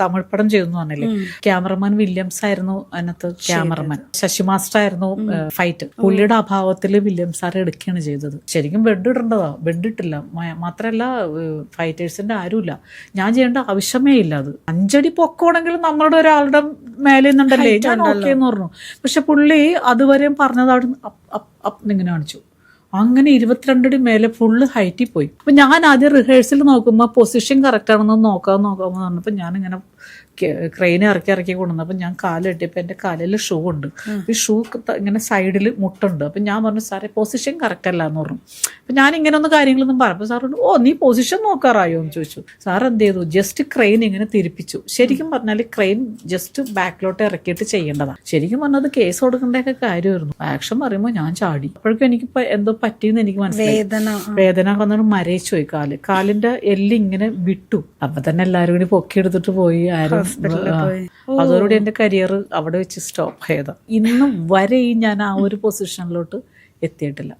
തമിഴ് പടം ചെയ്തു പറഞ്ഞില്ലേ, ക്യാമറമാൻ വില്യംസ് ആയിരുന്നു അതിനകത്ത് ക്യാമറമാൻ, ശശി മാസ്റ്റർ ആയിരുന്നു ഫൈറ്റ്. പുള്ളിയുടെ അഭാവത്തിൽ വില്യം സാർ എടുക്കുകയാണ് ചെയ്തത്. ശരിക്കും ബെഡ് ഇടേണ്ടതാ, ബെഡ് ഇട്ടില്ല. മാത്രല്ല ഫൈറ്റേഴ്സിന്റെ ആരുമില്ല, ഞാൻ ചെയ്യേണ്ട ആവശ്യമേ ഇല്ല. അത് 5 അടി പൊക്കമാണെങ്കിലും നമ്മളുടെ ഒരാളുടെ മേലെ നിന്നുണ്ടല്ലേ, ഞാൻ ഓക്കെ എന്ന് പറഞ്ഞു. പക്ഷെ പുള്ളി അതുവരെയും പറഞ്ഞത് അവിടെ ഇങ്ങനെ കാണിച്ചു. അങ്ങനെ 22 അടി മേലെ ഫുള്ള് ഹൈറ്റിൽ പോയി. അപ്പൊ ഞാൻ ആദ്യം റിഹേഴ്സൽ നോക്കുമ്പോൾ പൊസിഷൻ കറക്റ്റ് ആണെന്ന് നോക്കാമെന്ന് പറഞ്ഞപ്പോൾ ഞാനിങ്ങനെ ക്രെയിൻ ഇറക്കി കൊണ്ടുവന്നപ്പോൾ ഞാൻ കാലിട്ടിയപ്പോൾ എൻ്റെ കാലിൽ ഷൂ ഉണ്ട്. ഈ ഷൂ ഇങ്ങനെ സൈഡിൽ മുട്ടുണ്ട്. അപ്പം ഞാൻ പറഞ്ഞു സാറേ പൊസിഷൻ കറക്റ്റ് അല്ല എന്ന് പറഞ്ഞു. അപ്പം ഞാൻ ഇങ്ങനെ ഒന്ന് കാര്യങ്ങളൊന്നും പറഞ്ഞപ്പോൾ സാർ പറഞ്ഞു, ഓ നീ പൊസിഷൻ നോക്കാറായോ എന്ന് ചോദിച്ചു. സാർ എന്ത് ചെയ്തു, ജസ്റ്റ് ക്രെയിൻ ഇങ്ങനെ തിരിപ്പിച്ചു. ശരിക്കും പറഞ്ഞാൽ ക്രെയിൻ ജസ്റ്റ് ബാക്കിലോട്ട് ഇറക്കിയിട്ട് ചെയ്യേണ്ടതാണ്. ശരിക്കും പറഞ്ഞത് കേസ് കൊടുക്കേണ്ടൊക്കെ കാര്യമായിരുന്നു. ആക്ഷൻ പറയുമ്പോൾ ഞാൻ ചാടി. അപ്പോഴേക്കും എനിക്ക് എന്തോ പറ്റിയെന്ന് എനിക്ക് മനസ്സിലായി. വേദന വന്നിട്ട് മരയിച്ചു പോയി കാലിന്റെ എല്ല് ഇങ്ങനെ വിട്ടു. അപ്പൊ തന്നെ എല്ലാവരും കൂടി പൊക്കിയെടുത്തിട്ട് പോയി. ആരും അതോടുകൂടി എന്റെ കരിയർ അവിടെ വെച്ച് സ്റ്റോപ്പ് ചെയ്ത. ഇന്നും വരെ ഞാൻ ആ ഒരു പൊസിഷനിലോട്ട് എത്തിയിട്ടില്ല.